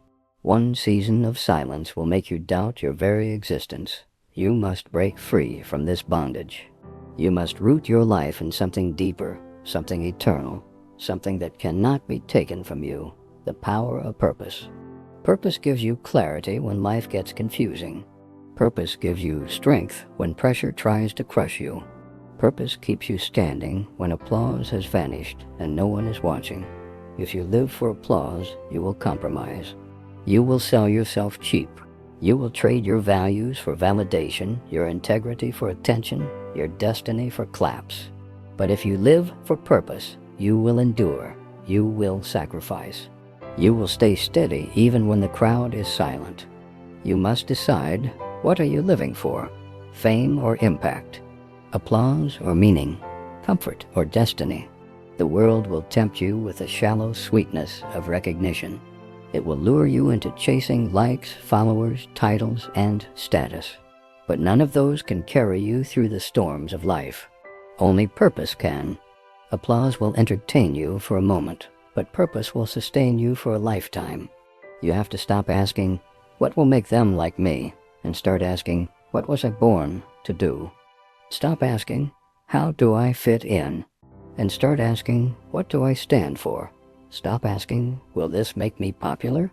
One season of silence will make you doubt your very existence. You must break free from this bondage. You must root your life in something deeper, something eternal, something that cannot be taken from you, the power of purpose. Purpose gives you clarity when life gets confusing. Purpose gives you strength when pressure tries to crush you. Purpose keeps you standing when applause has vanished and no one is watching. If you live for applause, you will compromise. You will sell yourself cheap. You will trade your values for validation, your integrity for attention, your destiny for claps. But if you live for purpose, you will endure. You will sacrifice. You will stay steady even when the crowd is silent. You must decide, what are you living for? Fame or impact? Applause or meaning? Comfort or destiny? The world will tempt you with the shallow sweetness of recognition. It will lure you into chasing likes, followers, titles, and status. But none of those can carry you through the storms of life. Only purpose can. Applause will entertain you for a moment, but purpose will sustain you for a lifetime. You have to stop asking, what will make them like me? And start asking, what was I born to do? Stop asking, how do I fit in? And start asking, what do I stand for? Stop asking, will this make me popular?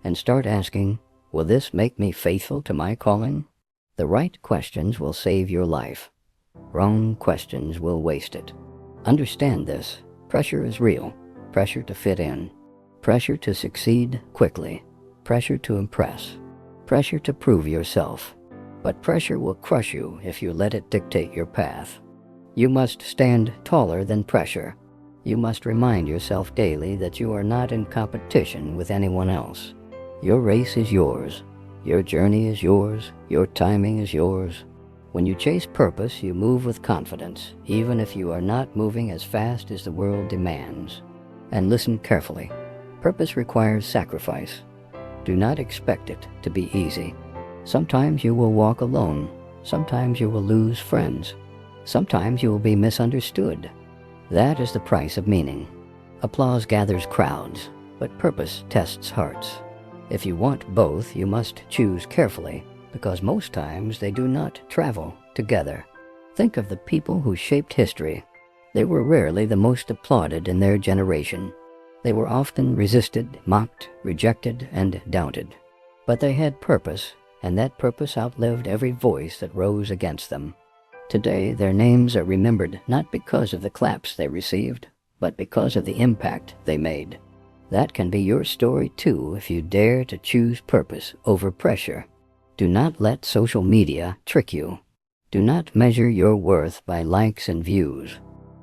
And start asking, will this make me faithful to my calling? The right questions will save your life. Wrong questions will waste it. Understand this. Pressure is real. Pressure to fit in. Pressure to succeed quickly. Pressure to impress. Pressure to prove yourself. But pressure will crush you if you let it dictate your path. You must stand taller than pressure. You must remind yourself daily that you are not in competition with anyone else. Your race is yours. Your journey is yours. Your timing is yours. When you chase purpose, you move with confidence, even if you are not moving as fast as the world demands. And listen carefully. Purpose requires sacrifice. Do not expect it to be easy. Sometimes you will walk alone. Sometimes you will lose friends. Sometimes you will be misunderstood. That is the price of meaning. Applause gathers crowds, but purpose tests hearts. If you want both, you must choose carefully, because most times they do not travel together. Think of the people who shaped history. They were rarely the most applauded in their generation. They were often resisted, mocked, rejected, and doubted. But they had purpose, and that purpose outlived every voice that rose against them. Today, their names are remembered not because of the claps they received, but because of the impact they made. That can be your story too if you dare to choose purpose over pressure. Do not let social media trick you. Do not measure your worth by likes and views.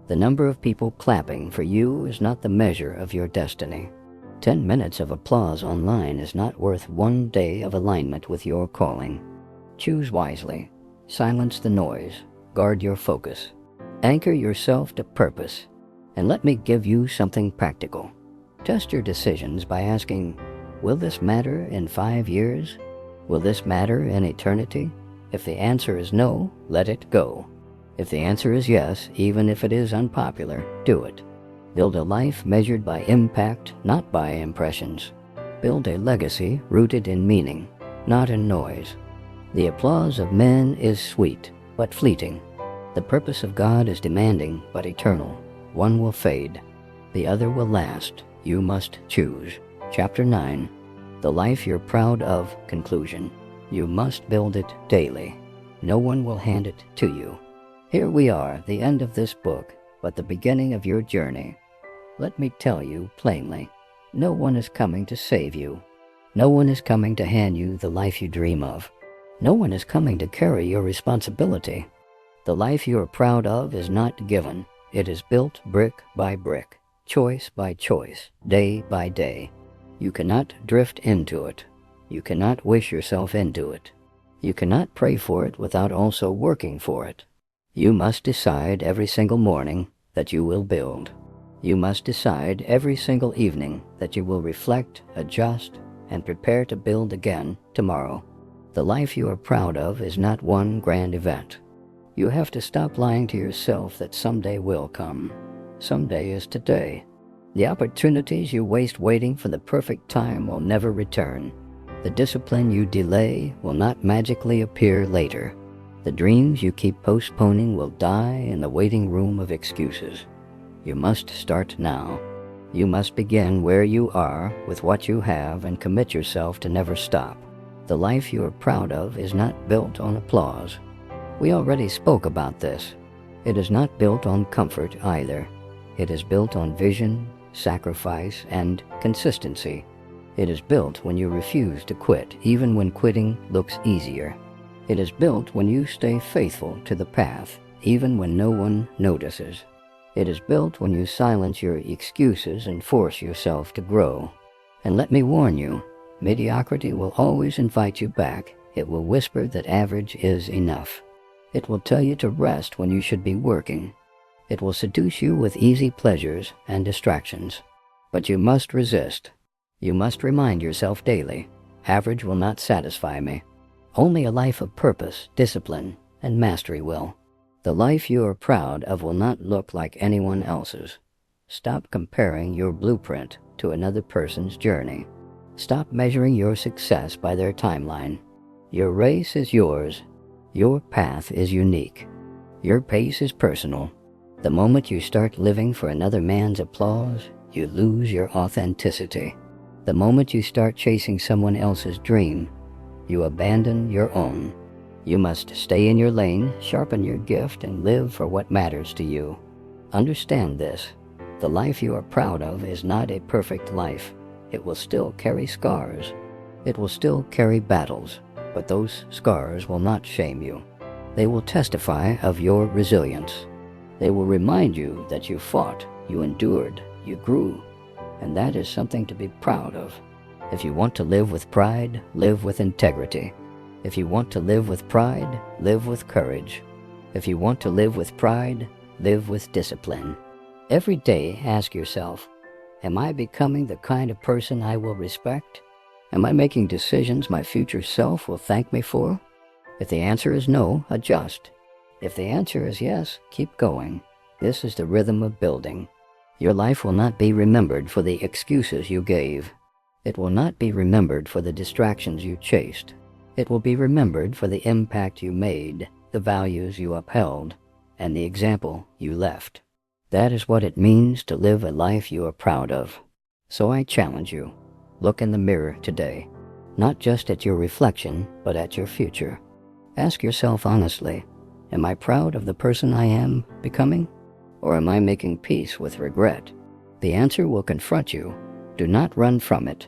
The number of people clapping for you is not the measure of your destiny. 10 minutes of applause online is not worth 1 day of alignment with your calling. Choose wisely. Silence the noise. Guard your focus. Anchor yourself to purpose. And let me give you something practical. Test your decisions by asking, will this matter in 5 years? Will this matter in eternity? If the answer is no, let it go. If the answer is yes, even if it is unpopular, do it. Build a life measured by impact, not by impressions. Build a legacy rooted in meaning, not in noise. The applause of men is sweet, but fleeting. The purpose of God is demanding, but eternal. One will fade. The other will last. You must choose. Chapter 9. The Life You're Proud of. Conclusion. You must build it daily. No one will hand it to you. Here we are, the end of this book, but the beginning of your journey. Let me tell you plainly, no one is coming to save you. No one is coming to hand you the life you dream of. No one is coming to carry your responsibility. The life you are proud of is not given. It is built brick by brick, choice by choice, day by day. You cannot drift into it. You cannot wish yourself into it. You cannot pray for it without also working for it. You must decide every single morning that you will build. You must decide every single evening that you will reflect, adjust, and prepare to build again tomorrow. The life you are proud of is not one grand event. You have to stop lying to yourself that someday will come. Someday is today. The opportunities you waste waiting for the perfect time will never return. The discipline you delay will not magically appear later. The dreams you keep postponing will die in the waiting room of excuses. You must start now. You must begin where you are with what you have and commit yourself to never stop. The life you are proud of is not built on applause. We already spoke about this. It is not built on comfort either. It is built on vision, sacrifice, and consistency. It is built when you refuse to quit, even when quitting looks easier. It is built when you stay faithful to the path, even when no one notices. It is built when you silence your excuses and force yourself to grow. And let me warn you, mediocrity will always invite you back. It will whisper that average is enough. It will tell you to rest when you should be working. It will seduce you with easy pleasures and distractions. But you must resist. You must remind yourself daily, average will not satisfy me. Only a life of purpose, discipline, and mastery will. The life you are proud of will not look like anyone else's. Stop comparing your blueprint to another person's journey. Stop measuring your success by their timeline. Your race is yours. Your path is unique. Your pace is personal. The moment you start living for another man's applause, you lose your authenticity. The moment you start chasing someone else's dream, you abandon your own. You must stay in your lane, sharpen your gift, and live for what matters to you. Understand this. The life you are proud of is not a perfect life. It will still carry scars. It will still carry battles, but those scars will not shame you. They will testify of your resilience. They will remind you that you fought, you endured, you grew, and that is something to be proud of. If you want to live with pride, live with integrity. If you want to live with pride, live with courage. If you want to live with pride, live with discipline. Every day, ask yourself, am I becoming the kind of person I will respect? Am I making decisions my future self will thank me for? If the answer is no, adjust. If the answer is yes, keep going. This is the rhythm of building. Your life will not be remembered for the excuses you gave. It will not be remembered for the distractions you chased. It will be remembered for the impact you made, the values you upheld, and the example you left. That is what it means to live a life you are proud of. So I challenge you, look in the mirror today, not just at your reflection, but at your future. Ask yourself honestly, am I proud of the person I am becoming? Or am I making peace with regret? The answer will confront you. Do not run from it.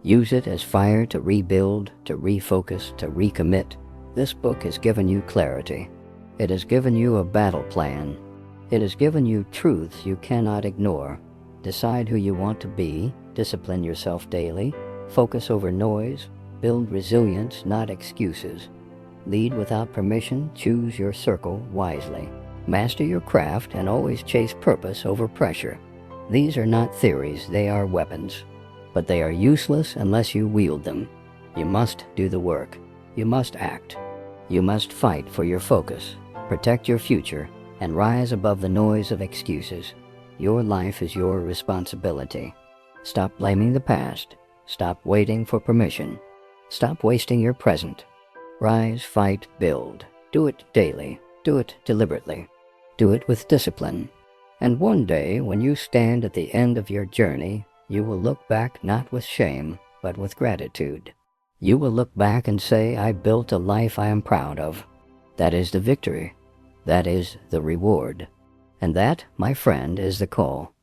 Use it as fire to rebuild, to refocus, to recommit. This book has given you clarity. It has given you a battle plan. It has given you truths you cannot ignore. Decide who you want to be, discipline yourself daily, focus over noise, build resilience, not excuses. Lead without permission, choose your circle wisely. Master your craft and always chase purpose over pressure. These are not theories, they are weapons. But they are useless unless you wield them. You must do the work. You must act. You must fight for your focus, protect your future, and rise above the noise of excuses. Your life is your responsibility. Stop blaming the past. Stop waiting for permission. Stop wasting your present. Rise, fight, build. Do it daily. Do it deliberately. Do it with discipline. And one day, when you stand at the end of your journey, you will look back not with shame, but with gratitude. You will look back and say, I built a life I am proud of. That is the victory. That is the reward. And that, my friend, is the call.